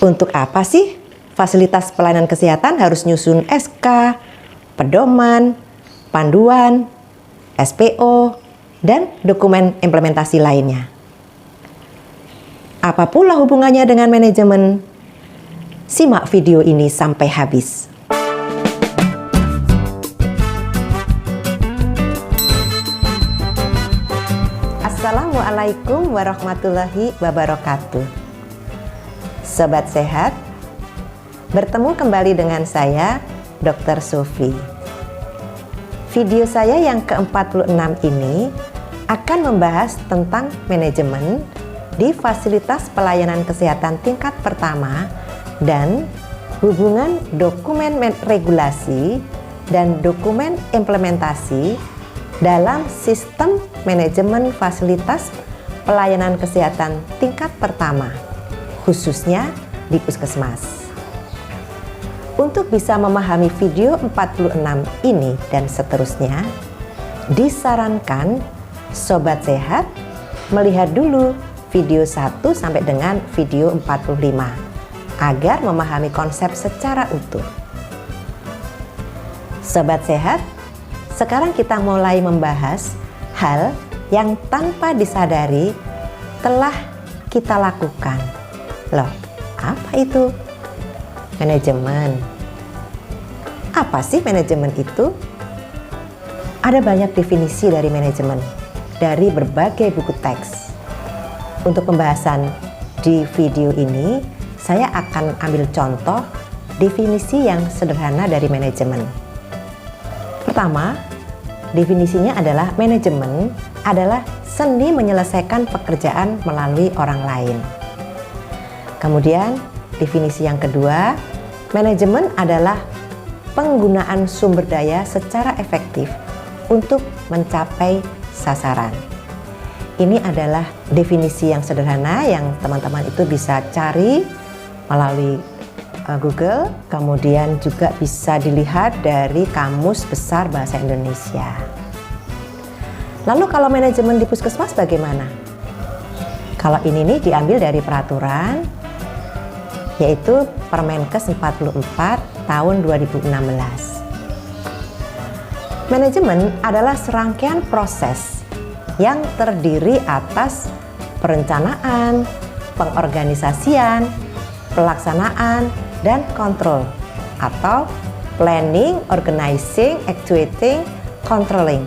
Untuk apa sih fasilitas pelayanan kesehatan harus nyusun SK, pedoman, panduan, SPO, dan dokumen implementasi lainnya? Apa pula hubungannya dengan manajemen? Simak video ini sampai habis. Assalamualaikum warahmatullahi wabarakatuh. Sobat sehat, bertemu kembali dengan saya, Dr. Sofi. Video saya yang ke-46 ini akan membahas tentang manajemen di fasilitas pelayanan kesehatan tingkat pertama dan hubungan dokumen regulasi dan dokumen implementasi dalam sistem manajemen fasilitas pelayanan kesehatan tingkat pertama, khususnya di puskesmas. Untuk bisa memahami video 46 ini dan seterusnya, disarankan Sobat Sehat melihat dulu video 1 sampai dengan video 45 agar memahami konsep secara utuh. Sobat Sehat, sekarang kita mulai membahas hal yang tanpa disadari telah kita lakukan. Loh, apa itu? Manajemen. Apa sih manajemen itu? Ada banyak definisi dari manajemen dari berbagai buku teks. Untuk pembahasan di video ini, saya akan ambil contoh definisi yang sederhana dari manajemen. Pertama, definisinya adalah manajemen adalah seni menyelesaikan pekerjaan melalui orang lain. Kemudian, definisi yang kedua, manajemen adalah penggunaan sumber daya secara efektif untuk mencapai sasaran. Ini adalah definisi yang sederhana yang teman-teman itu bisa cari melalui Google, kemudian juga bisa dilihat dari Kamus Besar Bahasa Indonesia. Lalu kalau manajemen di puskesmas bagaimana? Kalau ini nih diambil dari peraturan, yaitu Permenkes 44 tahun 2016. Manajemen adalah serangkaian proses yang terdiri atas perencanaan, pengorganisasian, pelaksanaan, dan kontrol atau planning, organizing, actuating, controlling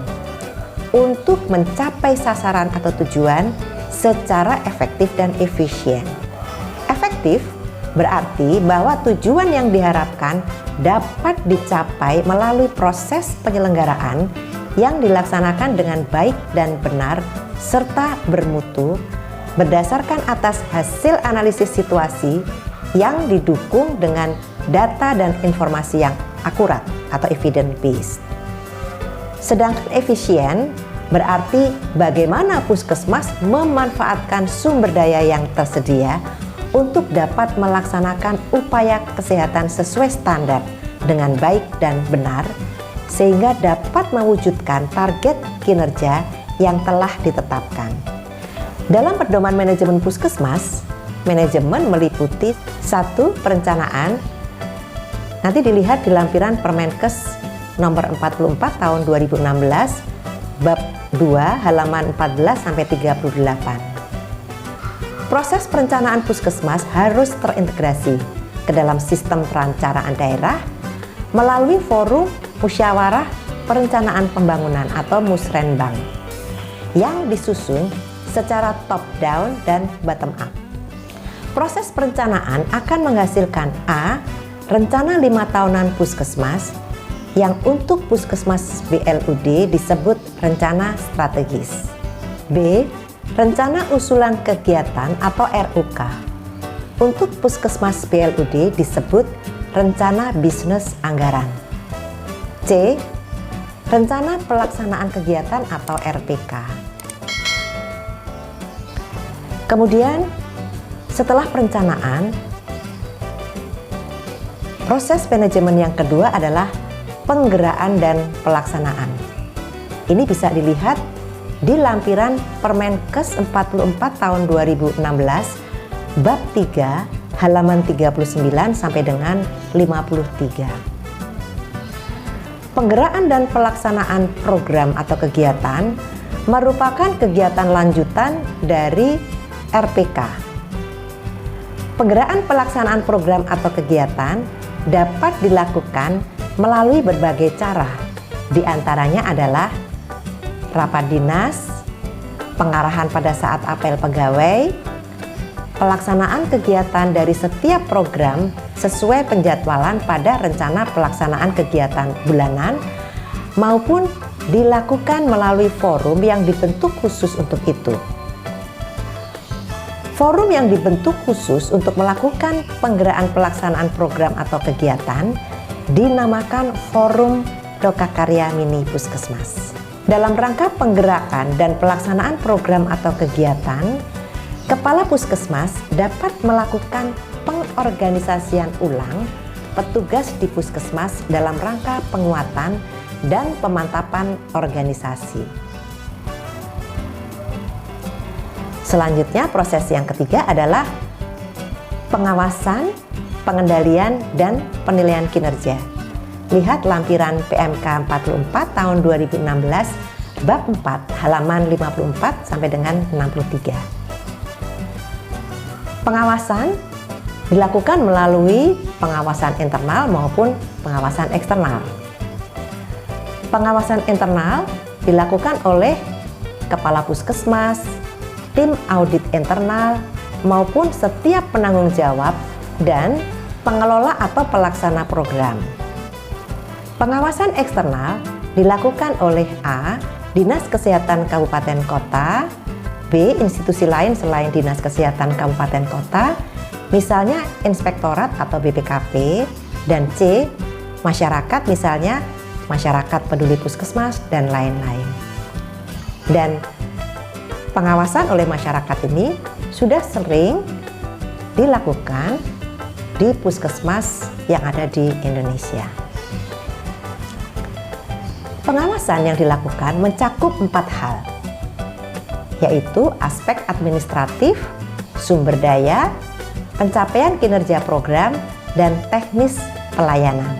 untuk mencapai sasaran atau tujuan secara efektif dan efisien. Efektif berarti bahwa tujuan yang diharapkan dapat dicapai melalui proses penyelenggaraan yang dilaksanakan dengan baik dan benar serta bermutu berdasarkan atas hasil analisis situasi yang didukung dengan data dan informasi yang akurat atau evidence based. Sedangkan efisien berarti bagaimana puskesmas memanfaatkan sumber daya yang tersedia untuk dapat melaksanakan upaya kesehatan sesuai standar dengan baik dan benar sehingga dapat mewujudkan target kinerja yang telah ditetapkan. Dalam pedoman manajemen puskesmas, manajemen meliputi 1. Perencanaan. Nanti dilihat di lampiran Permenkes nomor 44 tahun 2016 bab 2 halaman 14 sampai 38. Proses perencanaan puskesmas harus terintegrasi ke dalam sistem perencanaan daerah melalui forum musyawarah perencanaan pembangunan atau musrenbang yang disusun secara top down dan bottom up. Proses perencanaan akan menghasilkan A. Rencana 5 tahunan puskesmas yang untuk puskesmas BLUD disebut rencana strategis. B. Rencana usulan kegiatan atau RUK. Untuk puskesmas BLUD disebut rencana bisnis anggaran. C. Rencana pelaksanaan kegiatan atau RPK. Kemudian setelah perencanaan, proses manajemen yang kedua adalah penggeraan dan pelaksanaan. Ini bisa dilihat di lampiran Permenkes 44 tahun 2016 bab 3 halaman 39 sampai dengan 53. Penggeraan dan pelaksanaan program atau kegiatan merupakan kegiatan lanjutan dari RPK. Penggeraan pelaksanaan program atau kegiatan dapat dilakukan melalui berbagai cara. Di antaranya adalah rapat dinas, pengarahan pada saat apel pegawai, pelaksanaan kegiatan dari setiap program sesuai penjadwalan pada rencana pelaksanaan kegiatan bulanan, maupun dilakukan melalui forum yang dibentuk khusus untuk itu. Forum yang dibentuk khusus untuk melakukan penggeraan pelaksanaan program atau kegiatan dinamakan Forum Lokakarya Mini Puskesmas. Dalam rangka penggerakan dan pelaksanaan program atau kegiatan, Kepala Puskesmas dapat melakukan pengorganisasian ulang petugas di Puskesmas dalam rangka penguatan dan pemantapan organisasi. Selanjutnya, proses yang ketiga adalah pengawasan, pengendalian, dan penilaian kinerja. Lihat lampiran PMK 44 tahun 2016 bab 4 halaman 54 sampai dengan 63. Pengawasan dilakukan melalui pengawasan internal maupun pengawasan eksternal. Pengawasan internal dilakukan oleh Kepala Puskesmas, tim audit internal, maupun setiap penanggung jawab dan pengelola atau pelaksana program. Pengawasan eksternal dilakukan oleh A. Dinas Kesehatan Kabupaten Kota, B. Institusi lain selain Dinas Kesehatan Kabupaten Kota, misalnya Inspektorat atau BPKP, dan C. Masyarakat, misalnya Masyarakat Peduli Puskesmas, dan lain-lain. Dan pengawasan oleh masyarakat ini sudah sering dilakukan di puskesmas yang ada di Indonesia. Pengawasan yang dilakukan mencakup 4 hal, yaitu aspek administratif, sumber daya, pencapaian kinerja program, dan teknis pelayanan.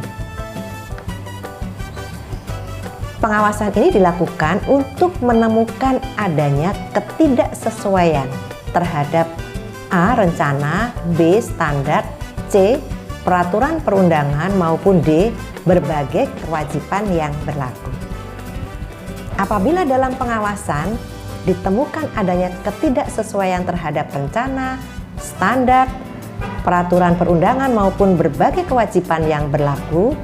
Pengawasan ini dilakukan untuk menemukan adanya ketidaksesuaian terhadap A. rencana, B. standar, C. peraturan perundangan, maupun D. berbagai kewajiban yang berlaku. Apabila dalam pengawasan ditemukan adanya ketidaksesuaian terhadap rencana, standar, peraturan perundangan, maupun berbagai kewajiban yang berlaku,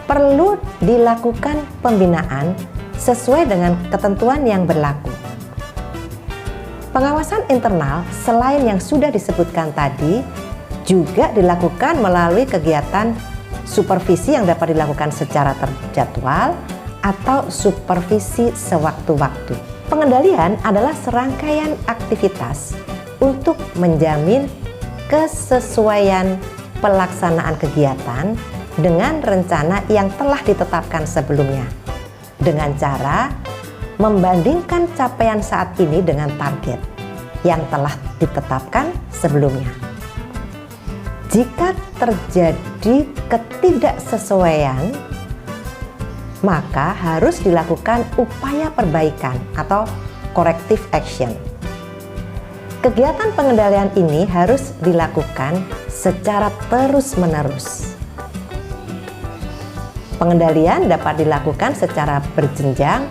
perlu dilakukan pembinaan sesuai dengan ketentuan yang berlaku. Pengawasan internal selain yang sudah disebutkan tadi juga dilakukan melalui kegiatan supervisi yang dapat dilakukan secara terjadwal atau supervisi sewaktu-waktu. Pengendalian adalah serangkaian aktivitas untuk menjamin kesesuaian pelaksanaan kegiatan dengan rencana yang telah ditetapkan sebelumnya, dengan cara membandingkan capaian saat ini dengan target yang telah ditetapkan sebelumnya. Jika terjadi ketidaksesuaian, maka harus dilakukan upaya perbaikan atau corrective action. Kegiatan pengendalian ini harus dilakukan secara terus-menerus. Pengendalian dapat dilakukan secara berjenjang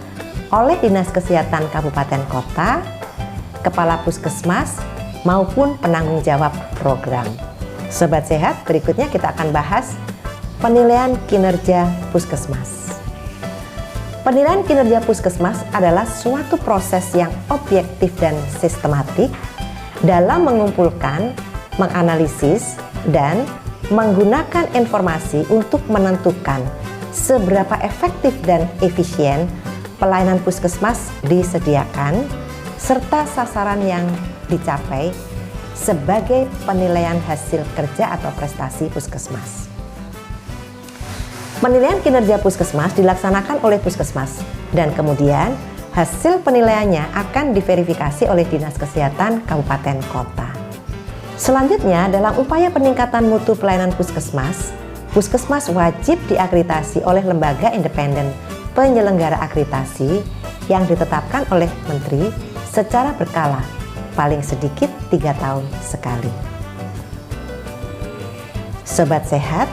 oleh Dinas Kesehatan Kabupaten Kota, Kepala Puskesmas, maupun penanggung jawab program. Sobat Sehat, berikutnya kita akan bahas penilaian kinerja puskesmas. Penilaian kinerja puskesmas adalah suatu proses yang objektif dan sistematik dalam mengumpulkan, menganalisis, dan menggunakan informasi untuk menentukan seberapa efektif dan efisien pelayanan puskesmas disediakan, serta sasaran yang dicapai sebagai penilaian hasil kerja atau prestasi puskesmas. Penilaian kinerja puskesmas dilaksanakan oleh puskesmas dan kemudian hasil penilaiannya akan diverifikasi oleh Dinas Kesehatan Kabupaten Kota. Selanjutnya, dalam upaya peningkatan mutu pelayanan puskesmas, puskesmas wajib diakreditasi oleh lembaga independen penyelenggara akreditasi yang ditetapkan oleh Menteri secara berkala, paling sedikit 3 tahun sekali. Sobat sehat,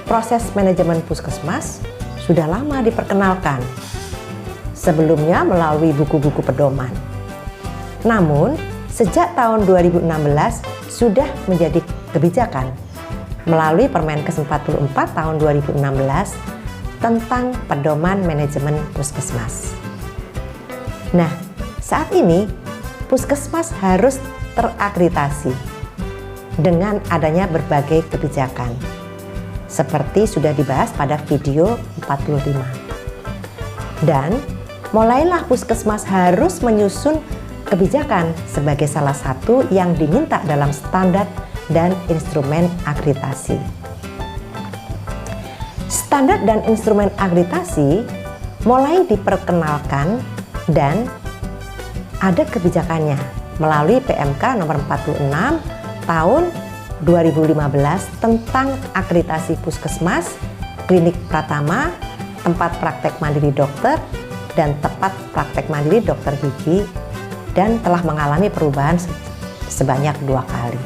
proses manajemen puskesmas sudah lama diperkenalkan, sebelumnya melalui buku-buku pedoman. Namun, sejak tahun 2016 sudah menjadi kebijakan melalui Permenkes 44 tahun 2016 tentang pedoman manajemen puskesmas. Nah, saat ini puskesmas harus terakreditasi dengan adanya berbagai kebijakan, seperti sudah dibahas pada video 45. Dan mulailah puskesmas harus menyusun kebijakan sebagai salah satu yang diminta dalam standar dan instrumen akreditasi. Standar dan instrumen akreditasi mulai diperkenalkan dan ada kebijakannya melalui PMK nomor 46 tahun 2015 tentang akreditasi puskesmas, klinik pratama, tempat praktek mandiri dokter, dan tempat praktek mandiri dokter gigi, dan telah mengalami perubahan sebanyak 2 kali.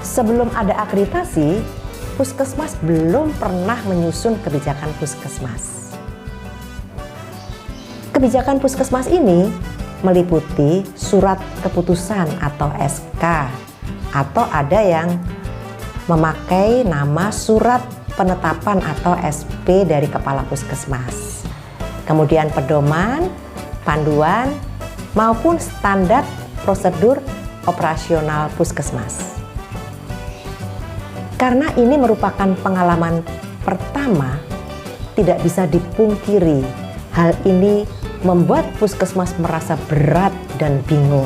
Sebelum ada akreditasi, puskesmas belum pernah menyusun kebijakan puskesmas. Kebijakan puskesmas ini meliputi surat keputusan atau SK, atau ada yang memakai nama surat penetapan atau SP dari kepala puskesmas. Kemudian pedoman, panduan, maupun standar prosedur operasional puskesmas. Karena ini merupakan pengalaman pertama, tidak bisa dipungkiri hal ini membuat puskesmas merasa berat dan bingung.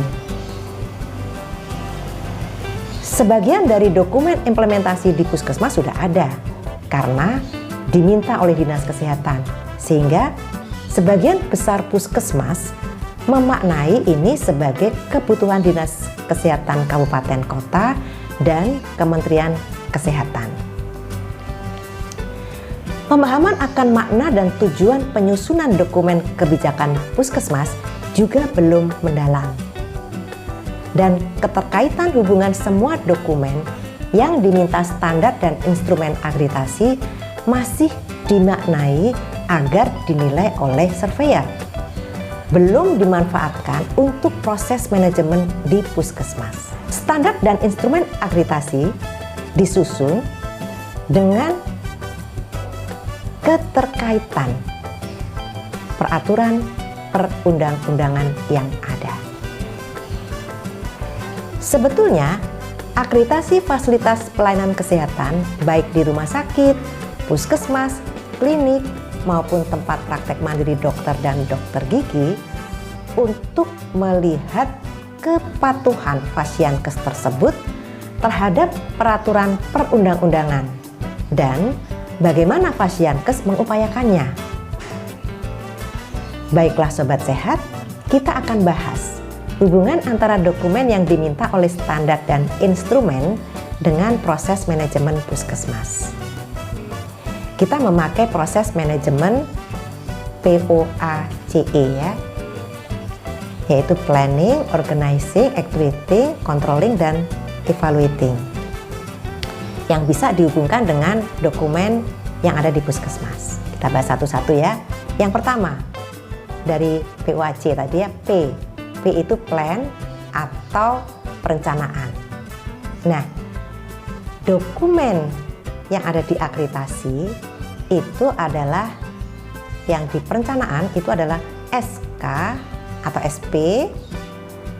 Sebagian dari dokumen implementasi di puskesmas sudah ada karena diminta oleh Dinas Kesehatan, sehingga sebagian besar puskesmas memaknai ini sebagai kebutuhan Dinas Kesehatan Kabupaten Kota dan Kementerian Kesehatan. Pemahaman akan makna dan tujuan penyusunan dokumen kebijakan puskesmas juga belum mendalam. Dan keterkaitan hubungan semua dokumen yang diminta standar dan instrumen akreditasi masih dimaknai agar dinilai oleh surveyor, belum dimanfaatkan untuk proses manajemen di puskesmas. Standar dan instrumen akreditasi disusun dengan keterkaitan peraturan perundang-undangan yang ada. Sebetulnya, akreditasi fasilitas pelayanan kesehatan baik di rumah sakit, puskesmas, klinik, maupun tempat praktek mandiri dokter dan dokter gigi untuk melihat kepatuhan Fasiankes tersebut terhadap peraturan perundang-undangan dan bagaimana Fasiankes mengupayakannya. Baiklah Sobat Sehat, kita akan bahas hubungan antara dokumen yang diminta oleh standar dan instrumen dengan proses manajemen puskesmas. Kita memakai proses manajemen POACE ya, yaitu Planning, Organizing, Executing, Controlling, dan Evaluating, yang bisa dihubungkan dengan dokumen yang ada di puskesmas. Kita bahas satu-satu ya. Yang pertama, dari POAC tadi ya, P. P itu plan atau perencanaan. Nah, dokumen yang ada di akreditasi itu adalah yang di perencanaan itu adalah SK atau SP,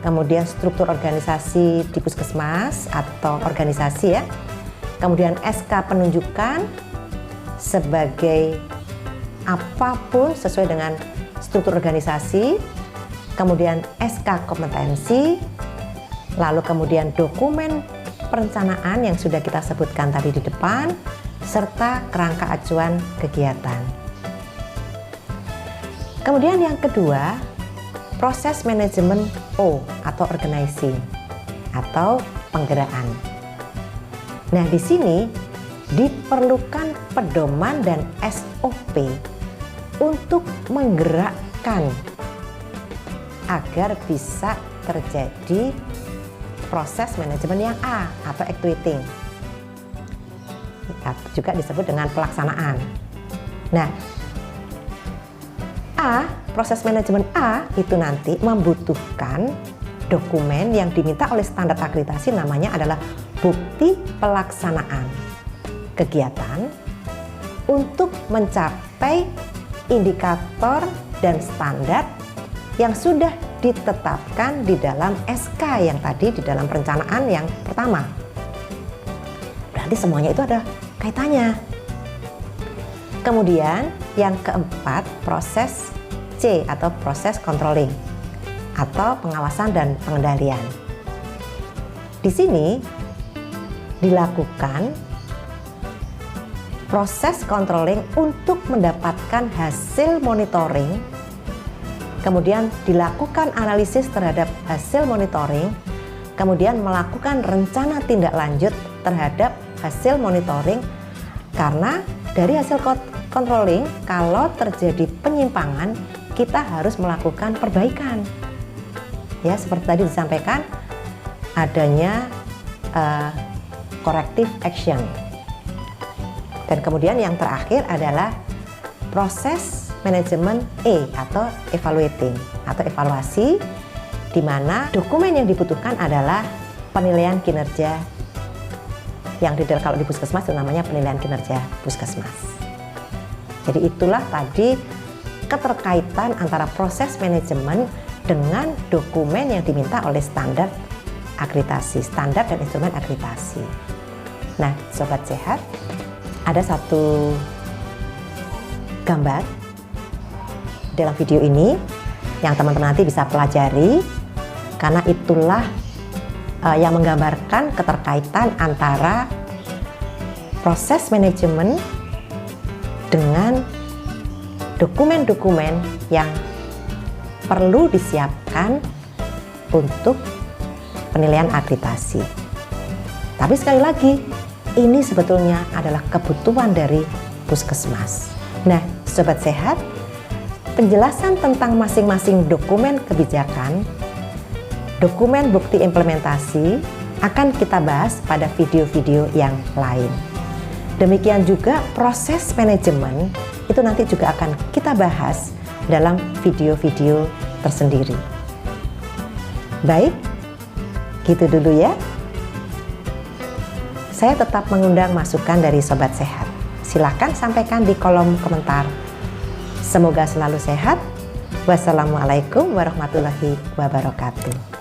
kemudian struktur organisasi di puskesmas atau organisasi ya, kemudian SK penunjukan sebagai apapun sesuai dengan struktur organisasi, kemudian SK kompetensi, lalu kemudian dokumen perencanaan yang sudah kita sebutkan tadi di depan, serta kerangka acuan kegiatan. Kemudian yang kedua, proses manajemen O atau organizing atau penggerakkan. Nah, di sini diperlukan pedoman dan SOP untuk menggerakkan agar bisa terjadi proses manajemen yang A atau activating, juga disebut dengan pelaksanaan. Nah, proses manajemen A itu nanti membutuhkan dokumen yang diminta oleh standar akreditasi, namanya adalah bukti pelaksanaan kegiatan untuk mencapai indikator dan standar yang sudah ditetapkan di dalam SK yang tadi di dalam perencanaan yang pertama. Berarti semuanya itu ada kaitannya. Kemudian yang keempat, proses C atau proses controlling atau pengawasan dan pengendalian. Di sini dilakukan proses controlling untuk mendapatkan hasil monitoring, kemudian dilakukan analisis terhadap hasil monitoring, kemudian melakukan rencana tindak lanjut terhadap hasil monitoring, karena dari hasil controlling kalau terjadi penyimpangan kita harus melakukan perbaikan. Ya, seperti tadi disampaikan adanya corrective action. Dan kemudian yang terakhir adalah proses manajemen E atau evaluating atau evaluasi, di mana dokumen yang dibutuhkan adalah penilaian kinerja yang kalau di puskesmas itu namanya penilaian kinerja puskesmas. Jadi itulah tadi keterkaitan antara proses manajemen dengan dokumen yang diminta oleh standar akreditasi, standar dan instrumen akreditasi. Nah, Sobat Sehat, ada satu gambar dalam video ini yang teman-teman nanti bisa pelajari, karena itulah yang menggambarkan keterkaitan antara proses manajemen dengan dokumen-dokumen yang perlu disiapkan untuk penilaian akreditasi. Tapi sekali lagi, ini sebetulnya adalah kebutuhan dari puskesmas. Nah, Sobat Sehat, penjelasan tentang masing-masing dokumen kebijakan, dokumen bukti implementasi akan kita bahas pada video-video yang lain. Demikian juga proses manajemen itu nanti juga akan kita bahas dalam video-video tersendiri. Baik, gitu dulu ya. Saya tetap mengundang masukan dari Sobat Sehat. Silakan sampaikan di kolom komentar. Semoga selalu sehat. Wassalamualaikum warahmatullahi wabarakatuh.